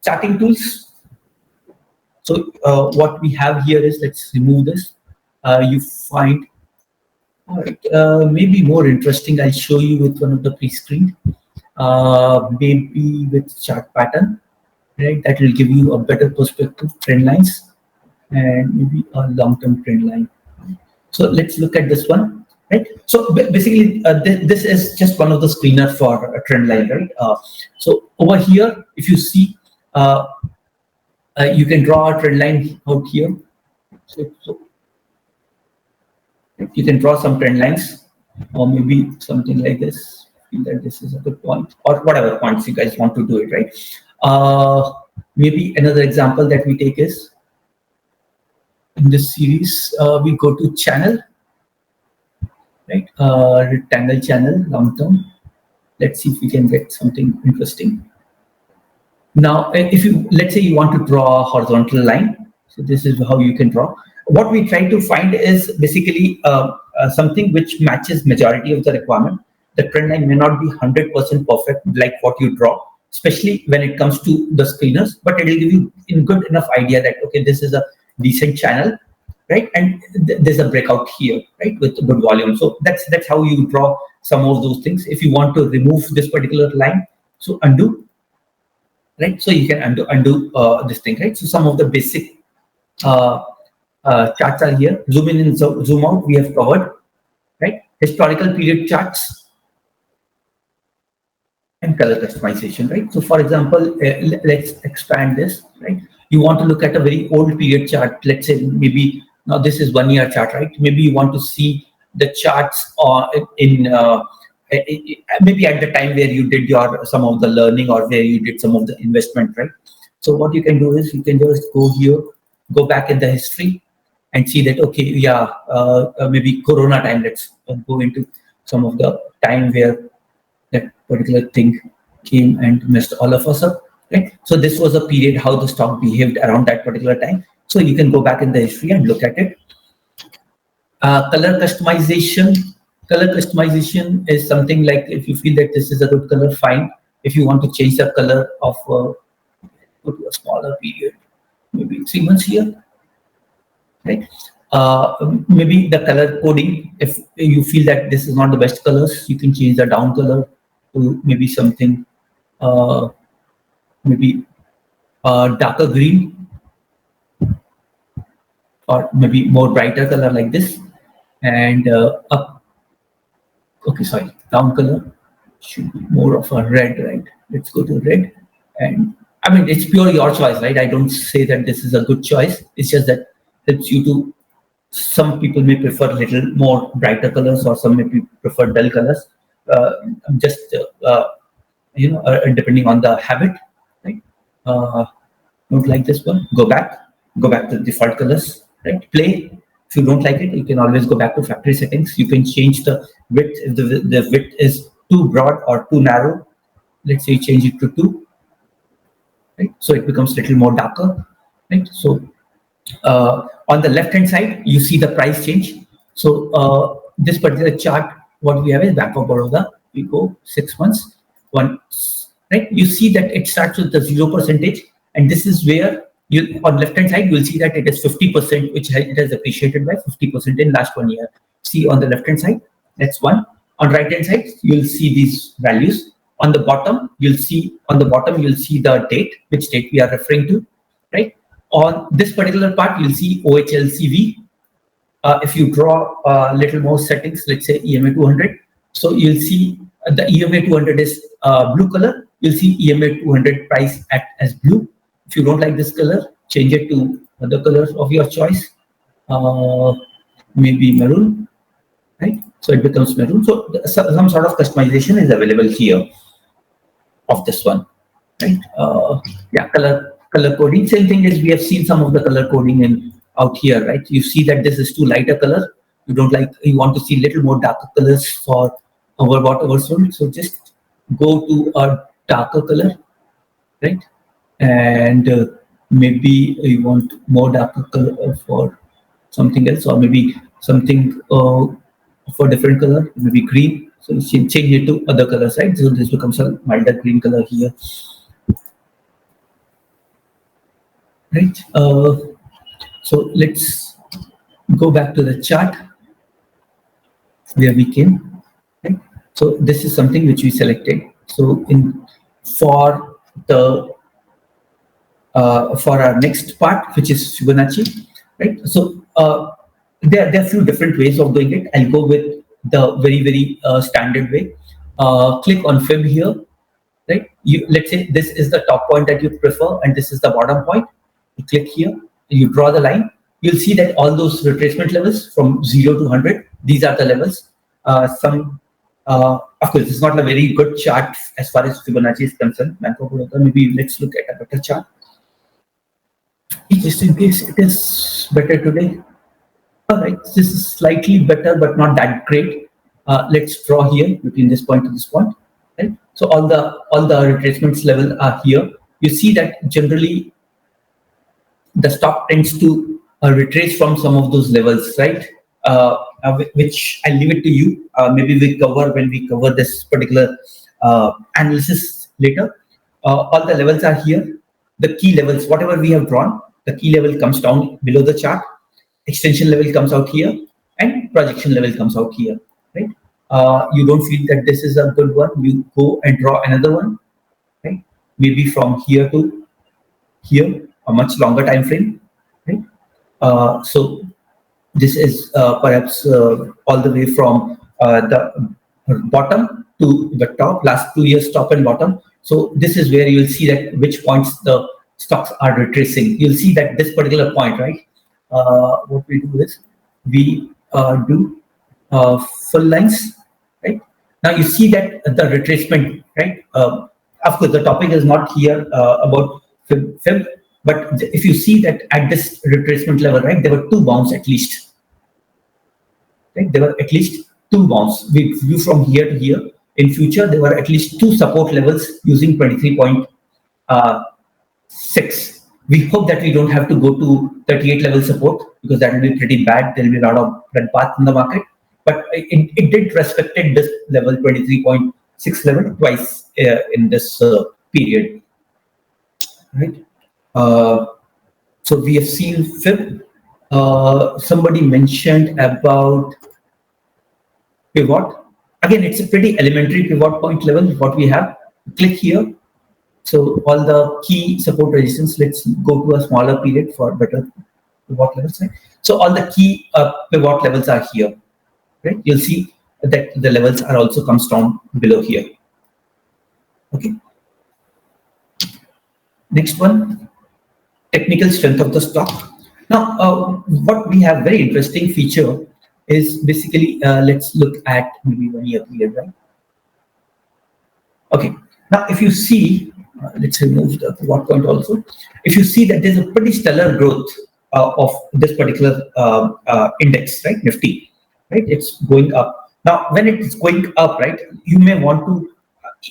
charting tools. So what we have here is, let's remove this. You find, all right, maybe more interesting. I'll show you with one of the pre-screen, maybe with chart pattern, right? That will give you a better perspective, trend lines, and maybe a long-term trend line. So let's look at this one, right? So basically, this is just one of the screener for a trend line, right? So over here, if you see, you can draw a trend line out here. So you can draw some trend lines, or maybe something like this. Feel that this is a good point, or whatever points you guys want to do it, right? Maybe another example that we take is, in this series, we go to channel, right? Rectangle channel, long term. Let's see if we can get something interesting. Now, if you, let's say you want to draw a horizontal line, so this is how you can draw. What we try to find is basically something which matches majority of the requirement. The trend line may not be 100% perfect like what you draw, especially when it comes to the screeners, but it will give you a good enough idea that, okay, this is a decent channel, right? And there's a breakout here, right, with good volume. So that's how you draw some of those things. If you want to remove this particular line, so undo, right? So you can undo this thing, right? So some of the basic charts are here. Zoom in and zoom out, we have covered, right? Historical period charts and color customization, right? So for example, let's expand this, right? You want to look at a very old period chart. Let's say maybe now this is 1 year chart, right? Maybe you want to see the charts in maybe at the time where you did some of the learning, or where you did some of the investment, right? So what you can do is you can just go here, go back in the history, and see that, okay, yeah, maybe Corona time. Let's go into some of the time where that particular thing came and messed all of us up, right? So this was a period how the stock behaved around that particular time. So you can go back in the history and look at it. Color customization. Color customization is something like, if you feel that this is a good color, fine. If you want to change the color of go to a smaller period, maybe 3 months here, right? Maybe the color coding, if you feel that this is not the best colors, you can change the down color to maybe something, maybe darker green, or maybe more brighter color like this, and up. Okay, sorry, down color should be more of a red, right? Let's go to red. And I mean, it's pure your choice, right? I don't say that this is a good choice. It's just that helps you to, some people may prefer a little more brighter colors, or some may prefer dull colors. Depending on the habit, right? Don't like this one, go back to default colors, right? Play. If you don't like it, you can always go back to factory settings. You can change the width. If the width is too broad or too narrow, let's say you change it to 2, right? So it becomes a little more darker, right? So on the left hand side, you see the price change. So this particular chart, what we have is Bank of Baroda. We go 6 months, right? You see that it starts with the 0%, and this is where you, on left hand side, you will see that it is 50%, which it has appreciated by 50% in last 1 year. See on the left hand side, that's one. On right hand side, you'll see these values. On the bottom, you'll see the date, which date we are referring to, right? On this particular part, you'll see OHLCV. If you draw a little more settings, let's say EMA 200, so you'll see the EMA 200 is blue color. You'll see EMA 200 price as blue. If you don't like this color, change it to other colors of your choice, maybe maroon, right? So it becomes maroon. So some sort of customization is available here of this one, right? Yeah, color coding. Same thing as we have seen some of the color coding out here, right? You see that this is too light a color. You don't like, you want to see little more darker colors for overbought, oversold. So just go to a darker color, right? And maybe you want more darker color for something else, or maybe something for different color, maybe green. So you change it to other colors, right? So this becomes a milder green color here. right? So let's go back to the chart where we came. Right? So this is something which we selected. So for the for our next part, which is Fibonacci, right? So there are a few different ways of doing it. I'll go with the very standard way. Click on Fib here, right? Let's say this is the top point that you prefer, and this is the bottom point. You click here, you draw the line. You'll see that all those retracement levels from 0 to 100, these are the levels. Of course, it's not a very good chart as far as Fibonacci is concerned. Maybe let's look at a better chart. Just in case it is better today. All right, this is slightly better, but not that great. Let's draw here between this point to this point. Right? So all the retracements level are here. You see that generally the stock tends to retrace from some of those levels, right? Which I'll leave it to you. Maybe we cover when we cover this particular analysis later. All the levels are here. The key levels, whatever we have drawn, the key level comes down below the chart. Extension level comes out here, and projection level comes out here, right? You don't feel that this is a good one, you go and draw another one, right? Maybe from here to here, a much longer time frame, right? So this is perhaps all the way from the bottom to the top, last 2 years top and bottom. So this is where you'll see that which points the stocks are retracing. You'll see that this particular point, right? What we do is we do full lines, right? Now you see that the retracement, right? Of course, the topic is not here about Fib, but if you see that at this retracement level, right, there were 2 bounds at least. Right? There were at least 2 bounds. We view from here to here. In future, there were at least 2 support levels using 23.6. We hope that we don't have to go to 38 level support, because that will be pretty bad. There will be a lot of red path in the market. But it did respected this level, 23.6 level, twice in this period. Right? So we have seen Fib. Somebody mentioned about pivot. Again, it's a pretty elementary pivot point level, what we have. Click here. So all the key support resistance, let's go to a smaller period for better pivot levels. Right? So all the key pivot levels are here. Right? You'll see that the levels are also comes down below here. Okay. Next one, technical strength of the stock. Now, what we have very interesting feature is basically, let's look at maybe 1 year period, right? Okay. Now, if you see, let's remove the pivot point also. If you see that there's a pretty stellar growth of this particular index, right, Nifty, right? It's going up. Now, when it's going up, right, you may want to,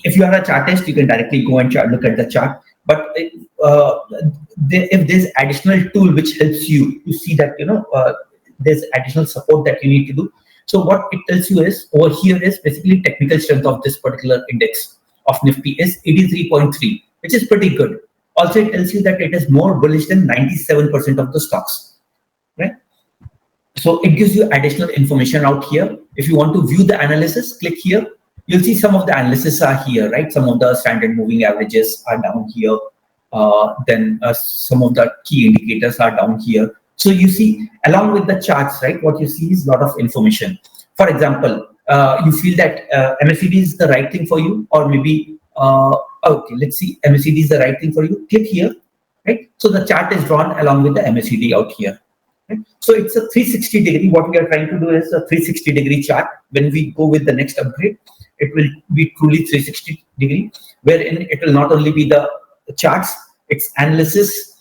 if you are a chartist, you can directly go and look at the chart. But if there's additional tool which helps you to see that, you know, there's additional support that you need to do. So what it tells you is over here is basically technical strength of this particular index of Nifty is 83.3, which is pretty good. Also, it tells you that it is more bullish than 97% of the stocks, right? So it gives you additional information out here. If you want to view the analysis, click here. You'll see some of the analysis are here, right? Some of the standard moving averages are down here. Then some of the key indicators are down here. So you see, along with the charts, right, what you see is a lot of information. For example, you feel that MACD is the right thing for you, or maybe, okay, let's see, MACD is the right thing for you. Click here, right? So the chart is drawn along with the MACD out here. Right? So it's a 360 degree. What we are trying to do is a 360 degree chart. When we go with the next upgrade, it will be truly 360 degree, wherein it will not only be the charts, its analysis,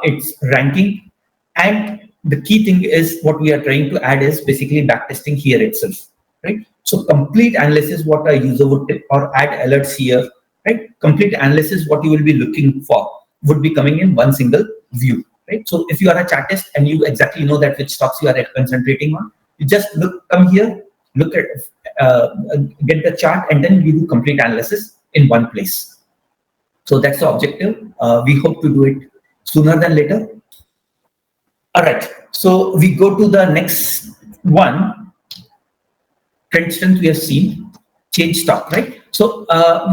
its ranking, and the key thing is what we are trying to add is basically backtesting here itself, right? So complete analysis, what a user would tip or add alerts here, right? Complete analysis, what you will be looking for would be coming in one single view, right? So if you are a chartist and you exactly know that which stocks you are concentrating on, you just come here, look at, get the chart, and then you do complete analysis in one place. So that's the objective. We hope to do it sooner than later. All right, so we go to the next one. Trend strength we have seen, change stock, right? So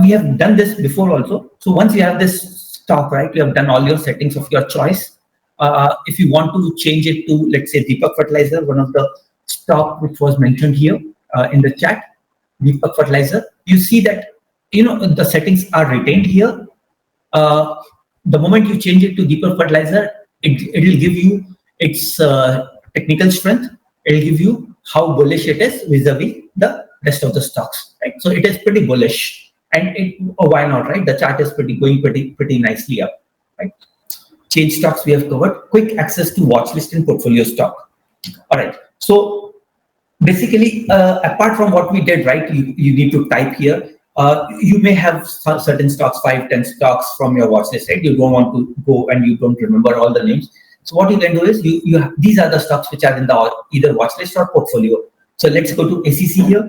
we have done this before also. So once you have this stock, right, you have done all your settings of your choice. If you want to change it to, let's say, Deepak Fertilizer, one of the stock which was mentioned here in the chat, Deepak Fertilizer, you see that, you know, the settings are retained here. The moment you change it to Deepak Fertilizer, it will give you its technical strength. It will give you how bullish it is vis-a-vis the rest of the stocks, right? So it is pretty bullish, and why not, right? The chart is going pretty nicely up, right? Change stocks we have covered. Quick access to watch list and portfolio stock. All right. So basically, apart from what we did, right, you need to type here. You may have certain stocks, 5-10 stocks from your watch list, right? You don't want to go and you don't remember all the names. So what you can do is these are the stocks which are in the either watch list or portfolio. So let's go to ACC here.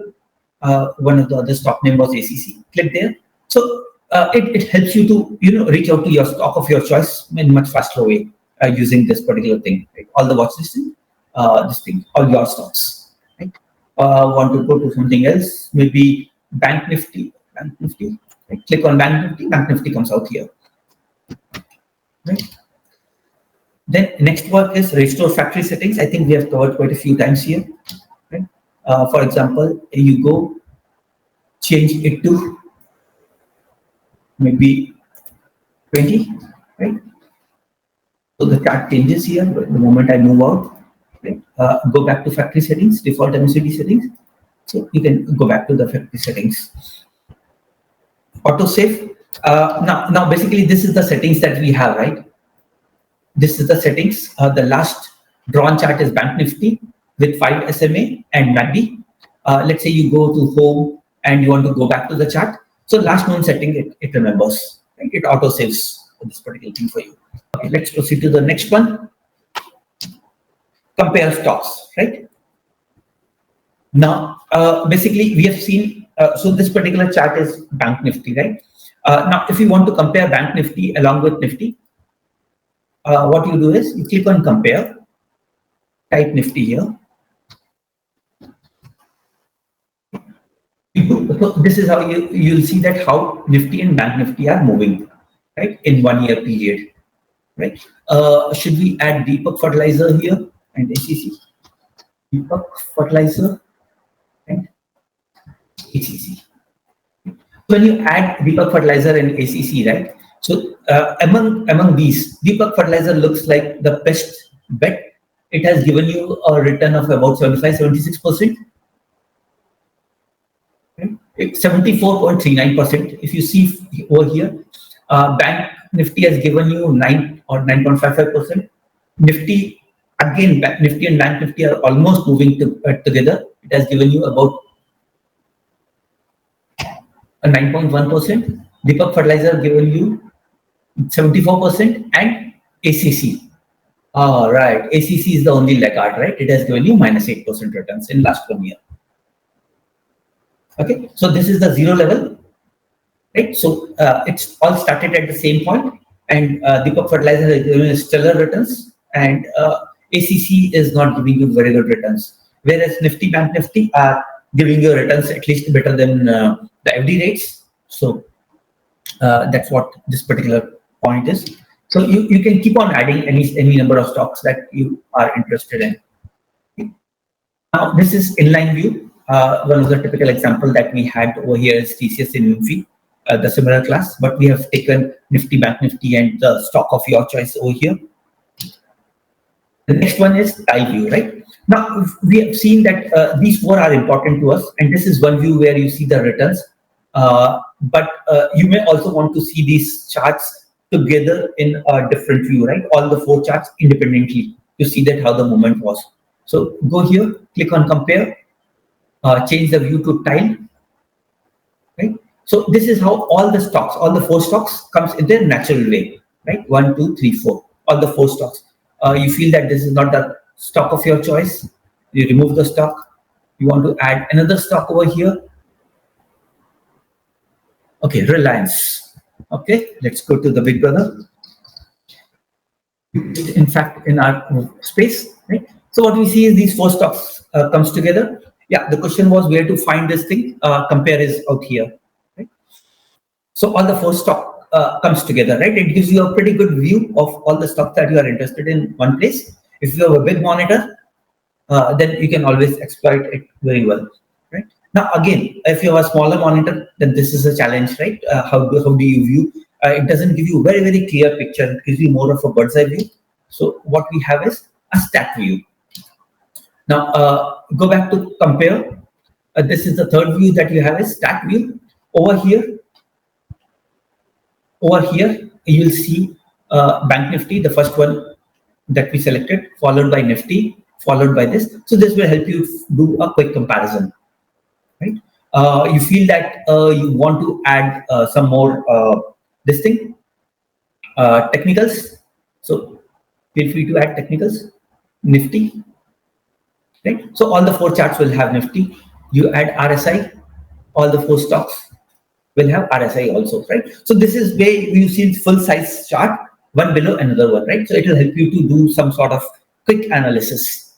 One of the other stock name was ACC. Click there. So it helps you to, you know, reach out to your stock of your choice in a much faster way using this particular thing. Right? All the watch listing, this thing, all your stocks. Right? Want to go to something else? Maybe Bank Nifty. Bank Nifty. Right? Click on Bank Nifty. Bank Nifty comes out here. Right? Then next work is restore factory settings. I think we have covered quite a few times here. Right? For example, you go change it to maybe 20, right? So the chart changes here the moment I move out. Right? Go back to factory settings, default MACD settings. So you can go back to the factory settings. Auto save. Now basically this is the settings that we have, right? This is the settings. The last drawn chart is Bank Nifty with 5 SMA and MACD. Let's say you go to home and you want to go back to the chart. So last known setting, it remembers. Right? It auto saves this particular thing for you. Okay, let's proceed to the next one. Compare stocks, right? Now, basically we have seen, so this particular chart is Bank Nifty, right? Now, if you want to compare Bank Nifty along with Nifty, what you do is you click on compare, type Nifty here. So this is how you'll see that how Nifty and Bank Nifty are moving, right, in 1 year period, right? Should we add Deepak Fertilizer here and ACC? Deepak Fertilizer and ACC. When you add Deepak Fertilizer and ACC, right? So among these, Deepak Fertilizer looks like the best bet. It has given you a return of about 75-76%. 74.39%. If you see over here, Bank Nifty has given you 9 or 9.55%. Nifty, again, Nifty and Bank Nifty are almost moving together. It has given you about a 9.1%. Deepak Fertilizer given you 74%, and ACC. All right, ACC is the only laggard, right? It has given you -8% returns in last 1 year. Okay, so this is the zero level, right? So it's all started at the same point, and Deepak Fertilizer is giving stellar returns, and ACC is not giving you very good returns. Whereas Nifty, Bank Nifty are giving you returns at least better than the FD rates. So that's what this particular point is. So you can keep on adding any number of stocks that you are interested in. Now this is Inline View. One of the typical example that we had over here is TCS in Infi, the similar class, but we have taken Nifty, Bank Nifty, and the stock of your choice over here. The next one is IView, right? Now we have seen that these four are important to us, and this is one view where you see the returns. But you may also want to see these charts together in a different view, right? All the four charts independently to see that how the movement was. So go here, click on compare. Change the view to tile, right? So this is how all the stocks, all the four stocks comes in their natural way, right? 1, 2, 3, 4, all the four stocks. You feel that this is not the stock of your choice, you remove the stock. You want to add another stock over here. Okay, Reliance. Okay, let's go to the big brother. in fact, in our space, right? So what we see is these four stocks comes together. Yeah, the question was where to find this thing. Compare is out here, right? So all the four stock comes together, right? It gives you a pretty good view of all the stocks that you are interested in one place. If you have a big monitor, then you can always exploit it very well, right? Now, again, if you have a smaller monitor, then this is a challenge, right? How do you view? It doesn't give you a very, very clear picture. It gives you more of a bird's eye view. So what we have is a stat view. Now, go back to compare. This is the third view that you have is stat view. Over here, you'll see Bank Nifty, the first one that we selected, followed by Nifty, followed by this. So this will help you do a quick comparison, right? You feel that you want to add some more this thing, technicals. So feel free to add technicals, Nifty, right? So all the four charts will have Nifty. You add RSI, all the four stocks will have RSI also, right? So this is where you see full size chart, one below another one, right? So it will help you to do some sort of quick analysis.